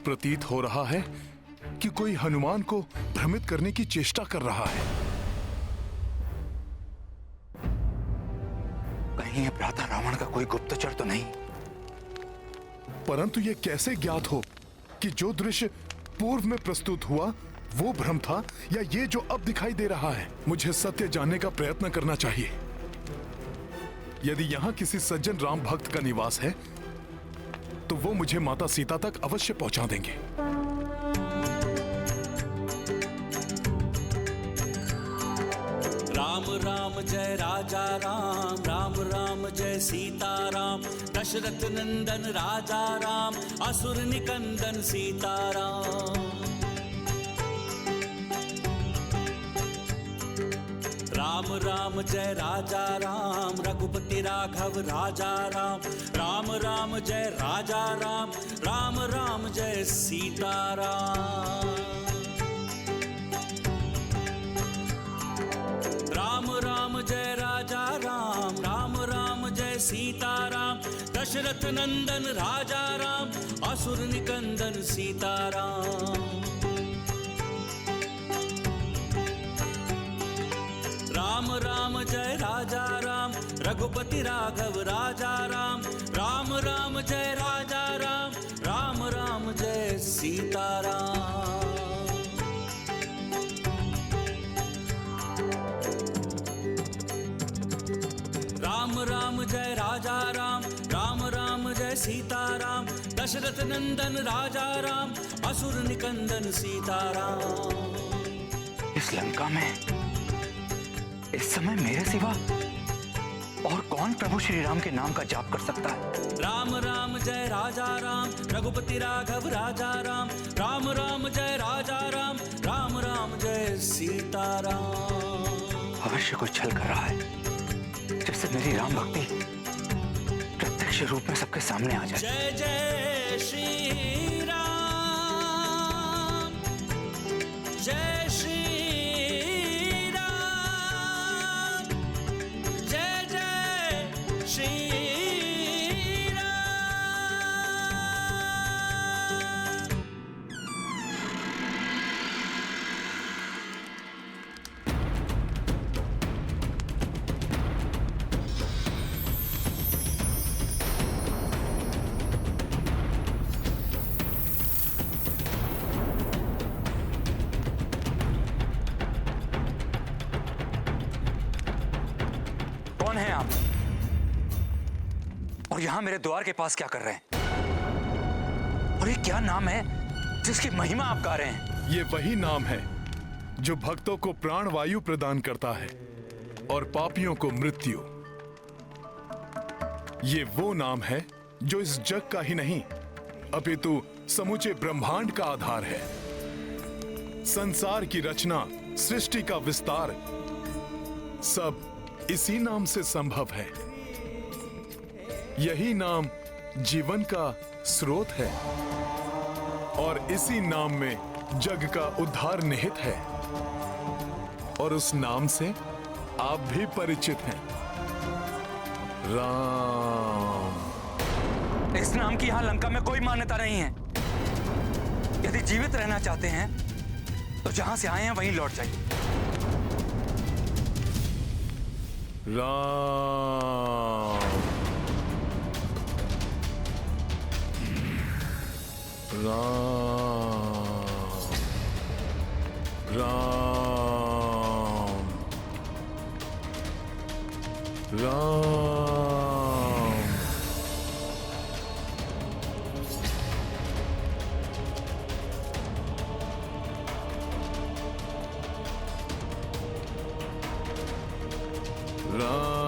प्रतीत हो रहा है कि कोई हनुमान को भ्रमित करने की चेष्टा कर रहा है। कहीं ये भ्राता रावण का कोई गुप्तचर तो नहीं? परंतु यह कैसे ज्ञात हो कि जो दृश्य पूर्व में प्रस्तुत हुआ वो भ्रम था या ये जो अब दिखाई दे रहा है? मुझे सत्य जानने का प्रयत्न करना चाहिए। यदि यहां किसी सज्जन राम भक्त का निवास है तो वो मुझे माता सीता तक अवश्य पहुंचा देंगे। राम राम जय राजा राम, राम राम जय सीता राम, दशरथ नंदन राजा राम, असुर निकंदन सीता राम। राम राम जय राजा राम, रघुपति राघव राजा राम, राम राम जय राजा राम, राम राम जय सीता राम। राम राम जय राजा राम, राम राम जय सीता राम, दशरथ नंदन राजा राम, असुर निकंदन सीता राम। राम राम जय राजा राम, रघुपति राघव राजा राम, राम राम जय राजा राम, राम राम जय सीता राम। राम राम जय राजा राम, राम राम जय सीता राम, दशरथ नंदन राजा राम, असुर निकंदन सीता राम। इस लंका में इस समय मेरे सिवा और कौन प्रभु श्री राम के नाम का जाप कर सकता है? राम राम जय राजा राम, रघुपति राघव राजा राम, राम राम जय राजा राम, राम राम जय सीता राम। अवश्य कुछ छल कर रहा है जिससे मेरी राम भक्ति प्रत्यक्ष रूप में सबके सामने आ जाए। जय जय श्री राम, जय श्री राम, जय जय श्री राम। कौन है आप? और यहां मेरे द्वार के पास क्या कर रहे हैं? और ये क्या नाम है जिसकी महिमा आप गा रहे हैं? ये वही नाम है जो भक्तों को प्राण वायु प्रदान करता है और पापियों को मृत्यु। ये वो नाम है जो इस जग का ही नहीं अपितु समूचे ब्रह्मांड का आधार है। संसार की रचना, सृष्टि का विस्तार सब इसी नाम से संभव है। यही नाम जीवन का स्रोत है और इसी नाम में जग का उद्धार निहित है। और उस नाम से आप भी परिचित हैं, राम। इस नाम की यहां लंका में कोई मान्यता नहीं है। यदि जीवित रहना चाहते हैं तो जहां से आए हैं वहीं लौट जाइए। राम राम राम राम। राम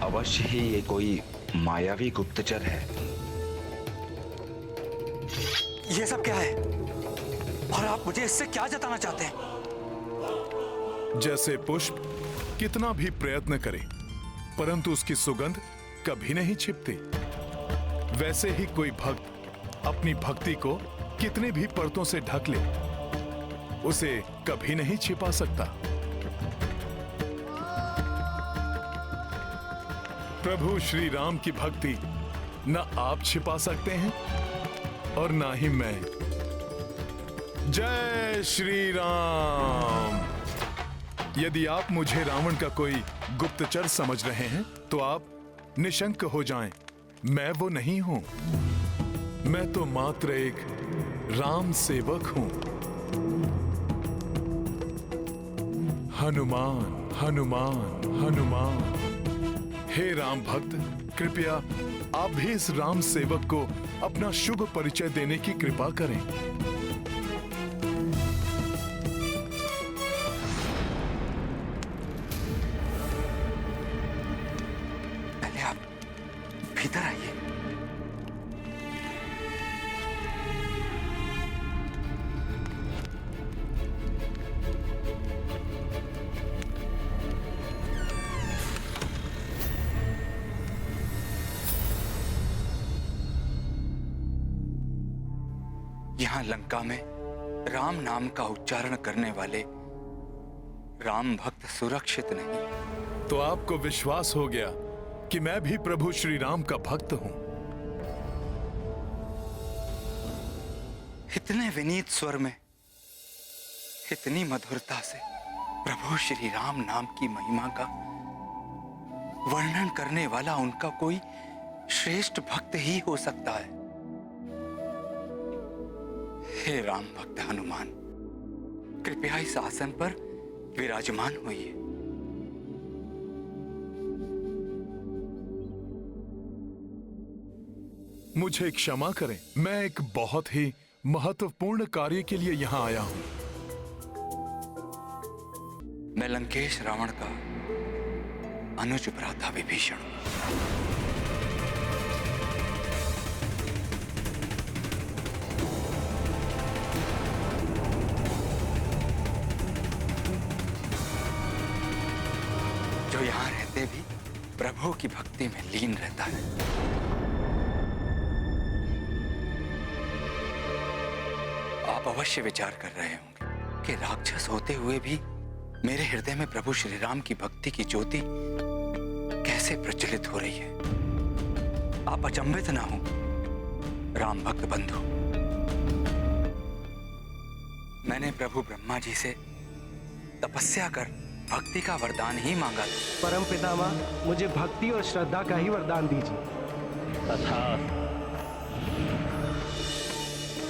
अवश्य ही ये कोई मायावी गुप्तचर है ये सब क्या है और आप मुझे इससे क्या जताना चाहते हैं? जैसे पुष्प कितना भी प्रयत्न करे परंतु उसकी सुगंध कभी नहीं छिपती, वैसे ही कोई भक्त अपनी भक्ति को कितने भी परतों से ढक ले उसे कभी नहीं छिपा सकता। प्रभु श्री राम की भक्ति न आप छिपा सकते हैं और ना ही मैं। जय श्री राम। यदि आप मुझे रावण का कोई गुप्तचर समझ रहे हैं तो आप निशंक हो जाएं, मैं वो नहीं हूं। मैं तो मात्र एक राम सेवक हूं। हनुमान हनुमान हनुमान। हे राम भक्त, कृपया आप भी इस राम सेवक को अपना शुभ परिचय देने की कृपा करें। पहले आप भीतर आइए। यहां लंका में राम नाम का उच्चारण करने वाले राम भक्त सुरक्षित नहीं। तो आपको विश्वास हो गया कि मैं भी प्रभु श्री राम का भक्त हूं। इतने विनीत स्वर में, इतनी मधुरता से प्रभु श्री राम नाम की महिमा का वर्णन करने वाला उनका कोई श्रेष्ठ भक्त ही हो सकता है। हे राम भक्त हनुमान, कृपया इस आसन पर विराजमान होइए। मुझे क्षमा करें, मैं एक बहुत ही महत्वपूर्ण कार्य के लिए यहां आया हूं। मैं लंकेश रावण का अनुज भ्राता विभीषण हूं। जो यहां रहते भी प्रभु की भक्ति में लीन रहता है। आप अवश्य विचार कर रहे होंगे कि राक्षस होते हुए भी मेरे हृदय में प्रभु श्री राम की भक्ति की ज्योति कैसे प्रज्वलित हो रही है। आप अचंभित ना हो राम भक्त बंधु। मैंने प्रभु ब्रह्मा जी से तपस्या कर भक्ति का वरदान ही मांगा था। परम पितामह, मुझे भक्ति और श्रद्धा का ही वरदान दीजिए।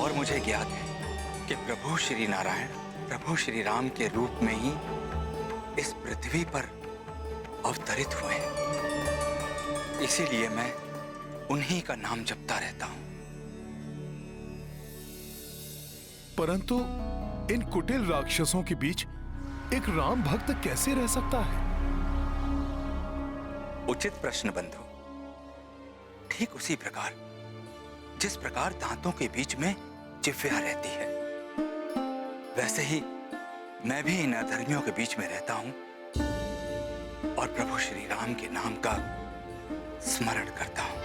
और मुझे ज्ञात है कि प्रभु श्री नारायण प्रभु श्री राम के रूप में ही इस पृथ्वी पर अवतरित हुए हैं। इसीलिए मैं उन्हीं का नाम जपता रहता हूं। परंतु इन कुटिल राक्षसों के बीच एक राम भक्त कैसे रह सकता है? उचित प्रश्न बंधु। ठीक उसी प्रकार जिस प्रकार दांतों के बीच में जिह्वा रहती है, वैसे ही मैं भी इन अधर्मियों के बीच में रहता हूं और प्रभु श्री राम के नाम का स्मरण करता हूं।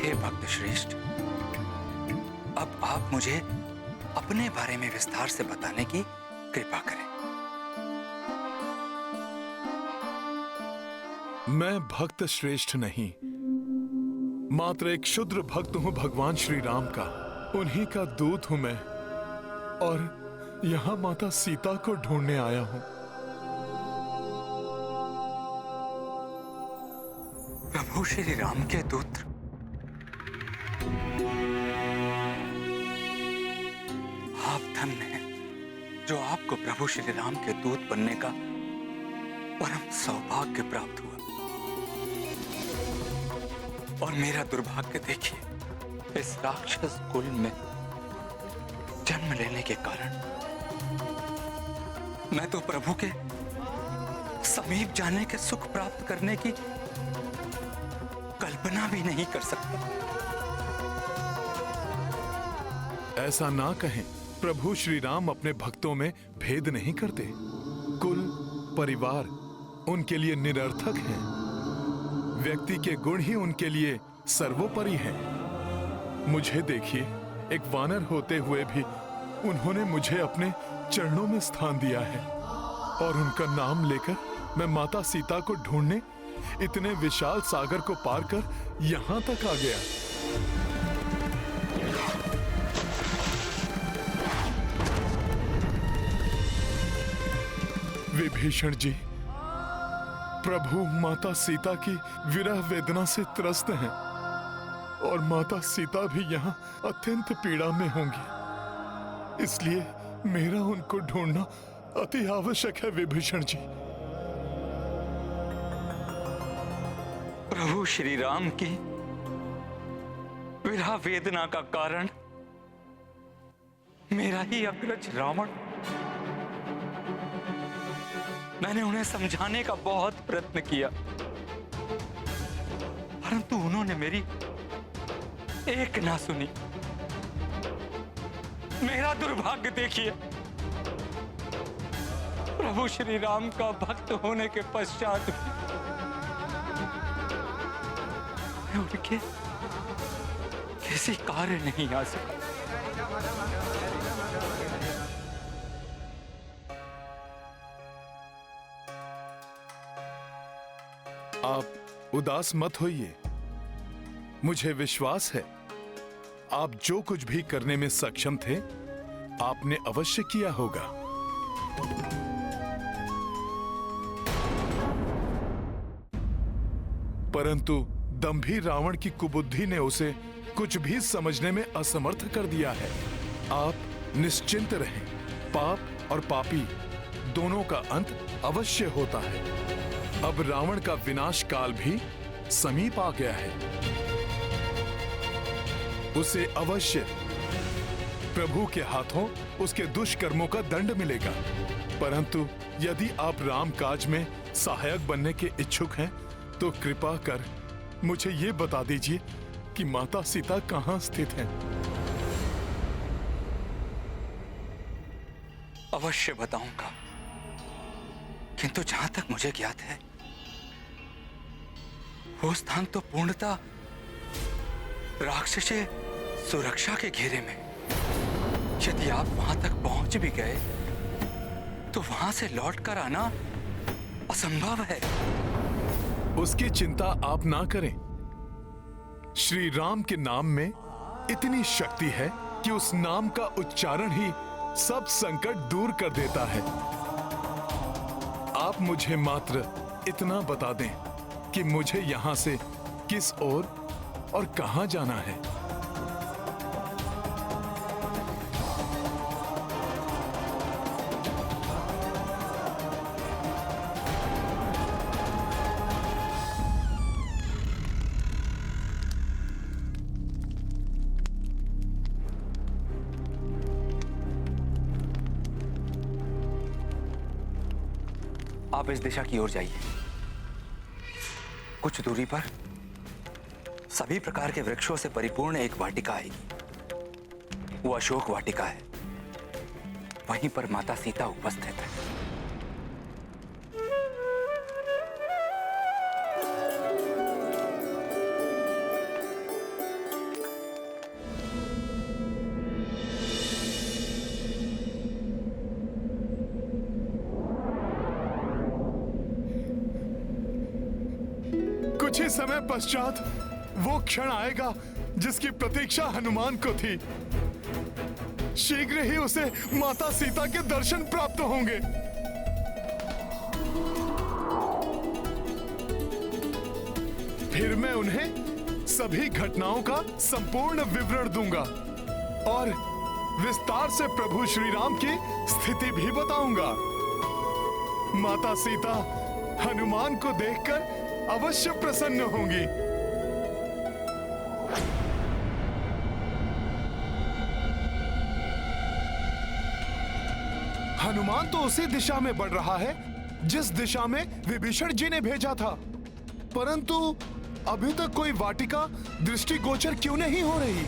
हे भक्त श्रेष्ठ, अब आप मुझे अपने बारे में विस्तार से बताने की कृपा करें। मैं भक्त श्रेष्ठ नहीं, मात्र एक क्षुद्र भक्त हूं भगवान श्री राम का। उन्हीं का दूत हूं मैं और यहां माता सीता को ढूंढने आया हूं। प्रभु श्री राम के दूत? आप धन्य हैं जो आपको प्रभु श्री राम के दूत बनने का परम सौभाग्य प्राप्त हुआ। और मेरा दुर्भाग्य देखिए, इस राक्षस कुल में जन्म लेने के कारण मैं तो प्रभु के समीप जाने के सुख प्राप्त करने की कल्पना भी नहीं कर सकता। ऐसा ना कहें। प्रभु श्री राम अपने भक्तों में भेद नहीं करते। कुल, परिवार उनके लिए निरर्थक हैं। व्यक्ति के गुण ही उनके लिए सर्वोपरि हैं। मुझे देखिए, एक वानर होते हुए भी उन्होंने मुझे अपने चरणों में स्थान दिया है, और उनका नाम लेकर मैं माता सीता को ढूंढने इतने विशाल सागर को पार कर यहां तक आ गया। विभीषण जी, प्रभु माता सीता की विरह वेदना से त्रस्त हैं, और माता सीता भी यहाँ अत्यंत पीड़ा में होंगी। इसलिए मेरा उनको ढूंढना अति आवश्यक है विभीषण जी। प्रभु श्री राम की विरह वेदना का कारण मेरा ही अग्रज रावण। मैंने उन्हें समझाने का बहुत प्रयत्न किया, परंतु उन्होंने मेरी एक ना सुनी। मेरा दुर्भाग्य देखिए, प्रभु श्री राम का भक्त होने के पश्चात मैं उनके किसी कार्य नहीं आ सका। आप उदास मत होइए। मुझे विश्वास है आप जो कुछ भी करने में सक्षम थे, आपने अवश्य किया होगा। परंतु दंभी रावण की कुबुद्धि ने उसे कुछ भी समझने में असमर्थ कर दिया है। आप निश्चिंत रहें। पाप और पापी दोनों का अंत अवश्य होता है। अब रावण का विनाश काल भी समीप आ गया है। उसे अवश्य प्रभु के हाथों उसके दुष्कर्मों का दंड मिलेगा। परंतु यदि आप राम काज में सहायक बनने के इच्छुक हैं, तो कृपा कर मुझे ये बता दीजिए कि माता सीता कहाँ स्थित हैं? अवश्य बताऊंगा, किंतु जहां तक मुझे ज्ञात है, वो स्थान तो पूर्णतः राक्षसी सुरक्षा के घेरे में। यदि आप वहां तक पहुंच भी गए, तो वहां से लौटकर आना असंभव है। उसकी चिंता आप ना करें। श्री राम के नाम में इतनी शक्ति है कि उस नाम का उच्चारण ही सब संकट दूर कर देता है। आप मुझे मात्र इतना बता दें कि मुझे यहां से किस ओर और कहां जाना है। आप इस दिशा की ओर जाइए। कुछ दूरी पर सभी प्रकार के वृक्षों से परिपूर्ण एक वाटिका आएगी। वो अशोक वाटिका है। वहीं पर माता सीता उपस्थित है। कुछ ही समय पश्चात वो क्षण आएगा जिसकी प्रतीक्षा हनुमान को थी। शीघ्र ही उसे माता सीता के दर्शन प्राप्त होंगे। फिर मैं उन्हें सभी घटनाओं का संपूर्ण विवरण दूंगा और विस्तार से प्रभु श्री राम की स्थिति भी बताऊंगा। माता सीता हनुमान को देखकर अवश्य प्रसन्न होंगी। हनुमान तो उसी दिशा में बढ़ रहा है जिस दिशा में विभीषण जी ने भेजा था, परंतु अभी तक कोई वाटिका दृष्टिगोचर क्यों नहीं हो रही?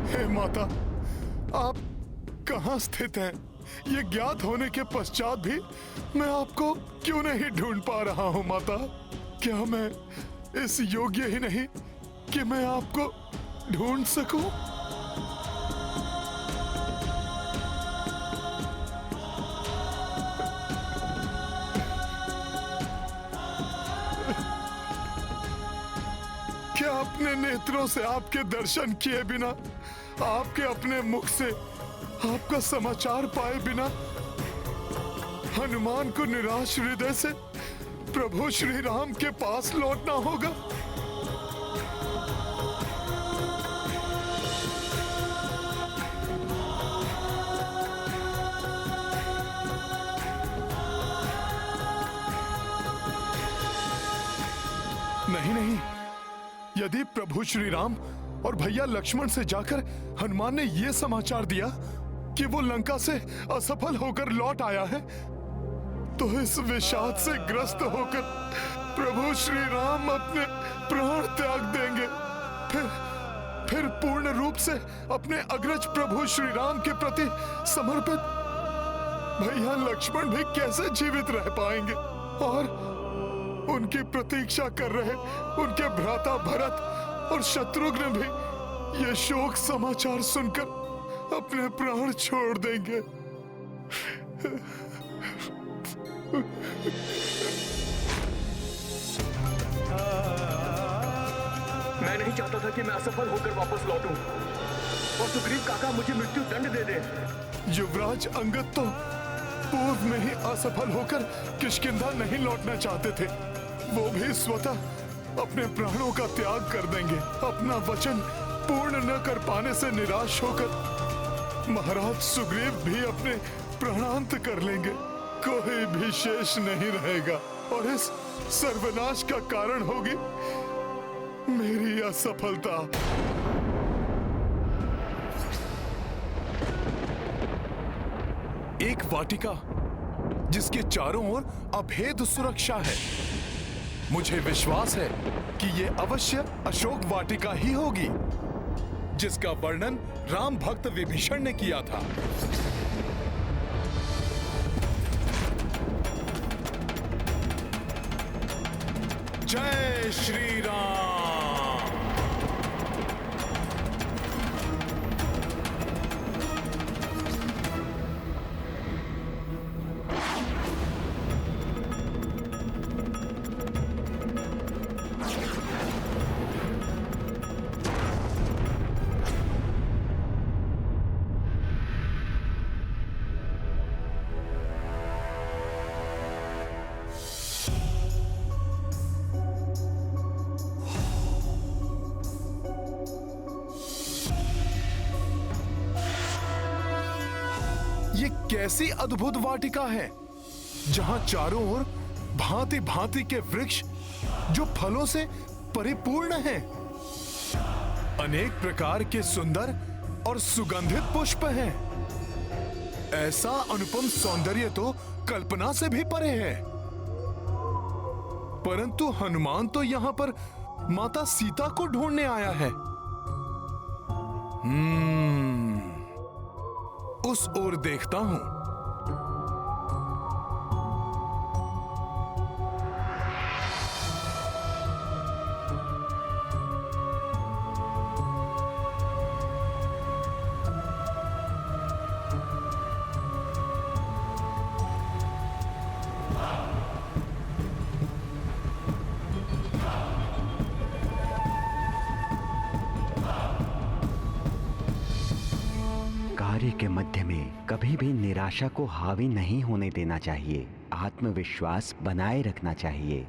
हे माता, आप कहाँ स्थित हैं? ये ज्ञात होने के पश्चात भी मैं आपको क्यों नहीं ढूंढ पा रहा हूँ माता? क्या मैं इस योग्य ही नहीं कि मैं आपको ढूंढ सकूं? क्या अपने नेत्रों से आपके दर्शन किए बिना, आपके अपने मुख से आपका समाचार पाए बिना हनुमान को निराश हृदय से प्रभु श्री राम के पास लौटना होगा? नहीं नहीं, यदि प्रभु श्री राम और भैया लक्ष्मण से जाकर हनुमान ने यह समाचार दिया कि वो लंका से असफल होकर लौट आया है, तो इस विषाद से ग्रस्त होकर प्रभु श्री राम अपने प्राण त्याग देंगे। फिर पूर्ण रूप से अपने अग्रज प्रभु श्री राम के प्रति समर्पित भैया लक्ष्मण भी कैसे जीवित रह पाएंगे? और उनकी प्रतीक्षा कर रहे उनके भ्राता भरत और शत्रुघ्न भी ये शोक समाचार सुनकर अपने प्राण छोड़ देंगे। मैं नहीं चाहता था कि मैं असफल होकर वापस लौटूं और सुग्रीव काका मुझे मृत्यु दंड दे दे। युवराज अंगद तो पूर्व में ही असफल होकर किष्किंधा नहीं लौटना चाहते थे। वो भी स्वतः अपने प्राणों का त्याग कर देंगे। अपना वचन पूर्ण न कर पाने से निराश होकर महाराज सुग्रीव भी अपने प्राणांत कर लेंगे। कोई भी शेष नहीं रहेगा और इस सर्वनाश का कारण होगी मेरी असफलता। एक वाटिका जिसके चारों ओर अभेद सुरक्षा है। मुझे विश्वास है कि ये अवश्य अशोक वाटिका ही होगी जिसका वर्णन राम भक्त विभीषण ने किया था। जय श्री राम। ये कैसी अद्भुत वाटिका है जहां चारों ओर भांति भांति के वृक्ष जो फलों से परिपूर्ण हैं। अनेक प्रकार के सुंदर और सुगंधित पुष्प हैं। ऐसा अनुपम सौंदर्य तो कल्पना से भी परे है। परंतु हनुमान तो यहां पर माता सीता को ढूंढने आया है। उस ओर देखता हूं। कार्य के मध्य में कभी भी निराशा को हावी नहीं होने देना चाहिए। आत्मविश्वास बनाए रखना चाहिए।